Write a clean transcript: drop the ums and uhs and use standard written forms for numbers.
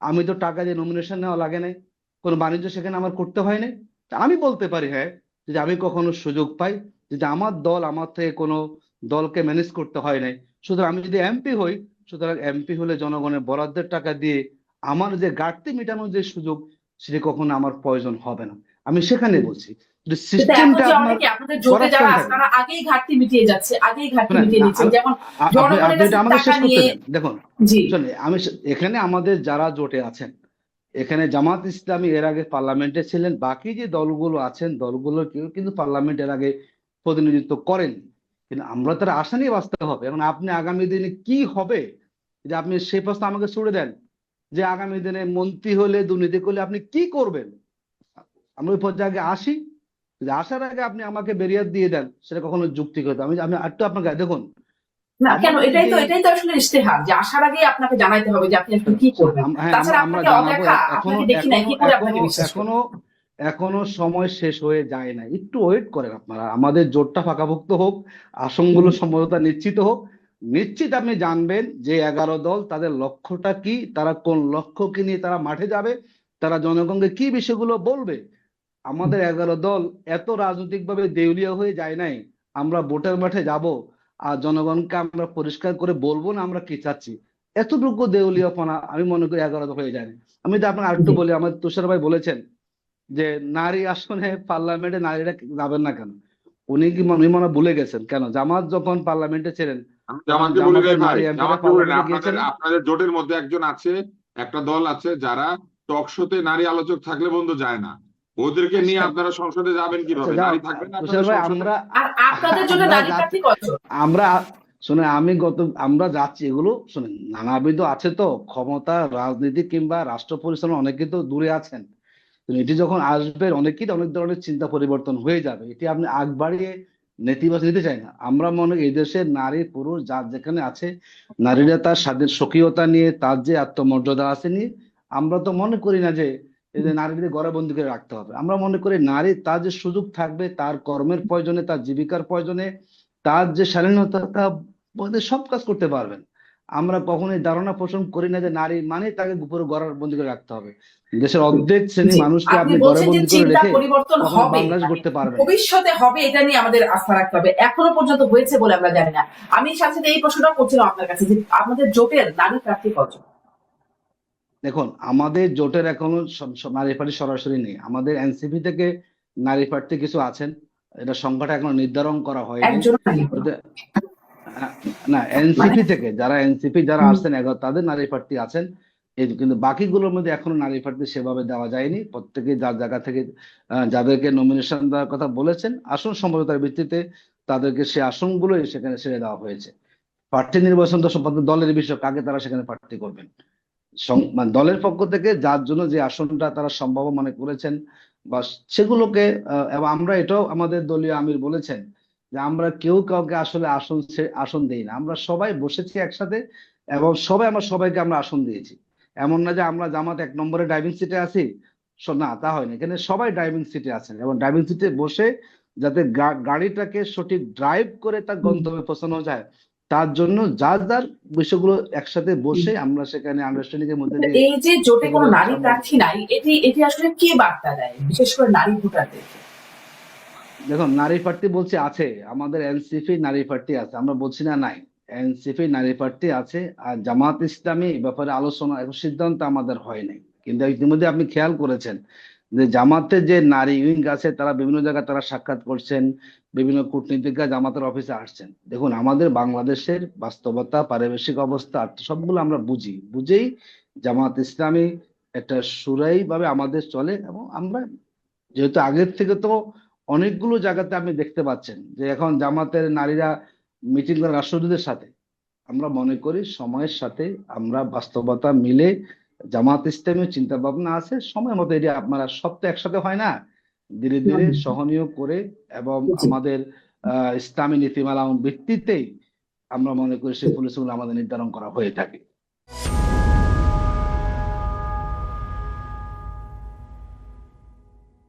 আমি তো টাকা দিয়ে নমিনেশন নেওয়া লাগে নাই, কোনো বাণিজ্য সেখানে আমার করতে হয় নাই। তা আমি বলতে পারি হ্যাঁ, যদি আমি কখনো সুযোগ পাই, যদি আমার দল আমার থেকে কোনো দলকে ম্যানেজ করতে হয় নাই, সুতরাং আমি যদি এমপি হই, সুতরাং এমপি হলে জনগণের বরাদ্দের টাকা দিয়ে আমার যে ঘাটতি মেটানোর যে সুযোগ, সেটা কখনো আমার প্রয়োজন হবে না। আমি সেখানে বলছি, যদি কিন্তু এখন সিস্টেমটা যে আপনার অনেকে আপনাদের জোটে যারা করাপশন আছে থাকে। তারা আগেই ঘাটতি মিটিয়ে যাচ্ছে, আগেই ঘাটতি শোনেন মিটিয়ে না, নিচ্ছেন, যেমন আপনি জনগণের আপনি কাছে এটা আমাকে টাকা শেষ করতে নিয়ে। দেন, দেখুন। জি। শোনেন, এখানে আমাদের যারা জোটে আছেন, এখানে জামাত ইসলামী এর আগে পার্লামেন্টে ছিলেন, বাকি যে দলগুলো আছেন দলগুলো কেউ কিন্তু পার্লামেন্ট এর আগে প্রতিনিধিত্ব করেন। কিন্তু আমরা তার আশা নিয়ে বাঁচতে হবে। এবং আপনি আগামী দিনে কি হবে, যে আপনি সেই প্রশ্ন আমাকে ছুড়ে দেন, যে আগামী দিনে মন্ত্রী হলে দুর্নীতি করলে আপনি কি করবেন, আমরা ওই পর্যায়ে আসি। যদি আসার আগে আপনি আমাকে বেরিয়ে দিয়ে দেন, সেটা কখনো যুক্তিগত। আমি আমি একটু আপনাকে দেখুন, না কেন, আমাদের এটাই যে তো এটাই তো আসলে ইশতেহার যে আসার আগে আপনাকে জানাইতে হবে যে আপনি আসলে কি করবেন। হ্যাঁ, আমরা তাছাড়া আমরা আপনাকে জানাবো। অদেখা, এখনো আপনাকে দেখি নাই, এখনো কি করে এখনো আপনাকে বিশ্বাস করবো? এখনো এখনো সময় শেষ হয়ে যায় না, একটু ওয়েট করেন আপনারা। আমাদের জোটটা পাকাপোক্ত হোক, আসনগুলো সম্ভবত নিশ্চিত হোক। নিশ্চিত আপনি জানবেন যে 11 দল তাদের লক্ষ্যটা কি, তারা কোন লক্ষ্যকে নিয়ে তারা মাঠে যাবে, তারা জনগণকে কি বিষয়গুলো বলবে। আমাদের 11 দল এত রাজনৈতিকভাবে দেউলিয়া হয়ে যায় নাই। আমরা ভোটের মাঠে যাব, আর জনগণকে আমরা পরিষ্কার করে বলবো না আমরা কি চাচ্ছি। এতটুকু দেউলিয়াপনা আমি মনে করি 11 দল হয়ে যায় না। আমি তো আপনাকে আরেকটু জি। বলি, আমার তুষার ভাই বলেছেন যে নারী আসনে পার্লামেন্টে নারীরা যাবেন না কেন। উনি মনে হয় ভুলে গেছেন, কেন জামাত যখন পার্লামেন্টে ছিলেন আমি তখন জামাতকে বলি নাই জামাতের ভাই, নারী এমপিরা জামাতকে বলি না, পার্লামেন্টে আপনাদের গিয়েছিলেন। আপনাদের জোটের মধ্যে একজন আছে, একটা দল আছে যারা টক শোতে নারী আলোচক থাকলে বন্ধু যায় না। ওদেরকে নিয়ে আচ্ছা, আপনারা সংসদে যাবেন আচ্ছা, কিভাবে? যাও নারী থাকবে না তুষার আপনাদের ভাই, সংসদে? আমরা আর আপনাদের জন্য আমরা নারী যাচ্ছি, প্রার্থী কয়জন? আমরা শুনে আমি আমরা যাচ্ছি এগুলো শুনেন, নানাবিধ আছে তো ক্ষমতা, রাজনীতি কিংবা রাষ্ট্র পরিচালনা, অনেকে তো দূরে আছেন। তো এটি যখন আসবে অনেকেই অনেক ধরনের চিন্তা পরিবর্তন হয়ে যাবে। এটি আপনি আগ বাড়িয়ে নেতিবাচক নিতে চাই না। আমরা মনে করি এই দেশের নারী পুরুষ যার যেখানে আছে, নারীরা তার স্বাধীন স্বকীয়তা নিয়ে, তার যে আত্মমর্যাদা আছে নিয়ে, আমরা তো মনে করি না যে এই যে নারীদের ঘরে বন্দি করে রাখতে হবে। আমরা মনে করি নারী তার যে সুযোগ থাকবে, তার কর্মের প্রয়োজনে, তার জীবিকার প্রয়োজনে, তার যে স্বাধীনতা, তা বোধে সব কাজ করতে পারবেন। আমরা কখনোই ধারণা পোষণ করি না যে নারী মানে তাকে পুরো ঘরে বন্দি করে রাখতে হবে। দেশের অর্ধেক শ্রেণী জি। মানুষকে আপনি আপনি ঘরে বলছেন যে বন্দি করে চিন্তা রেখে পরিবর্তন কখনো হবে, বাংলাদেশ মানে গড়তে পারবেন না। ভবিষ্যতে হবে, এটা নিয়ে আমাদের আস্থা রাখতে হবে। এখনো পর্যন্ত হয়েছে বলে আমরা জানি না। আমি সাথে সাথে এই প্রশ্নটাও করছিলাম আপনার কাছে যে আমাদের জোটের নারী প্রার্থী কজন? দেখুন, আমাদের জোটের এখনো নারী প্রার্থী সরাসরি নেই। আমাদের এনসিপি থেকে নারী প্রার্থী কিছু আছেন, এটা সংখ্যাটা এখনো নির্ধারণ করা হয়নি। একজন নারী যদি আহ, না, মানে এনসিপি থেকে যারা আসছেন 11 তাদের নারী প্রার্থী আছেন। এই কিন্তু বাকিগুলোর মধ্যে এখনো নারী প্রার্থী সেভাবে দেওয়া যায়নি। প্রত্যেকে যার জায়গা থেকে যাদেরকে নমিনেশন দেওয়ার কথা বলেছেন, আসন সমঝোতার ভিত্তিতে তাদেরকে সে আসনগুলো সেখানে ছেড়ে দেওয়া হয়েছে। প্রার্থী নির্বাচন তো সম্পর্কে দলের বিষয়, কাকে তারা সেখানে প্রার্থী করবেন। মানে দলের পক্ষ থেকে যার জন্য যে আসনটা তারা সম্ভব মনে করেছেন, বা সেগুলোকে এবং আমরা এটাও আমাদের দলীয় আমির বলেছেন যে আমরা কেউ কাউকে আসলে আসন দেই না। আমরা সবাই বসেছি একসাথে, এবং আমরা সবাইকে আমরা আসন দিয়েছি। এমন না যে আমরা জামাত 1 নম্বরে ড্রাইভিং সিটে আছি, না, তা হয়নি। এখানে সবাই ড্রাইভিং সিটে আছেন, এবং ড্রাইভিং সিটে বসে যাতে গাড়িটাকে সঠিক ড্রাইভ করে তার গন্তব্যে পৌঁছানো যায়, তার জন্য যার যার বিষয়গুলো একসাথে বসে আমরা সেখানে আন্ডারস্ট্যান্ডিং এর মধ্যে দিয়ে এই যে জোটে কোনো সেগুলো নারী সম্ভব। প্রার্থী নাই, এটি এটি আসলে কে বার্তা দেয়, বিশেষ করে নারী ভোটারদের? দেখুন, নারী প্রার্থী বলছে আছে, আমাদের এনসিপি নারী প্রার্থী আছে, আমরা বলছি না নাই। এনসিপি নারী প্রার্থী আছে। আর জামাত ইসলামী এই ব্যাপারে আলোচনা এখন সিদ্ধান্ত আমাদের হয় নাই। কিন্তু ইতিমধ্যে আপনি খেয়াল করেছেন যে জামাতের যে নারী উইং আছে, তারা বিভিন্ন জায়গায় তারা সাক্ষাৎ করছেন, বিভিন্ন কূটনীতিকরা জামাতের অফিসে আসছেন। দেখুন, আমাদের বাংলাদেশের বাস্তবতা, পারিবেশিক অবস্থা সবগুলো আমরা বুঝেই জামাত ইসলামী একটা সুরাই ভাবে আমাদের চলে। এবং আমরা যেহেতু আগের থেকে তো অনেকগুলো জায়গাতে আপনি দেখতে পাচ্ছেন যে এখন জামাতের নারীরা মিটিং করে রাষ্ট্রদূতের সাথে, আমরা মনে করি সময়ের সাথে আমরা বাস্তবতা মিলে, জামাত ইসলামের চিন্তা ভাবনা আছে, সময় মতো এটি আপনারা সব তো একসাথে হয় না, ধীরে ধীরে সহনীয় করে এবং জি। আমাদের ইসলামী নীতিমালা ভিত্তিতেই আমরা মনে করি সেই পলিসিগুলো আমাদের নির্ধারণ করা হয়ে থাকে।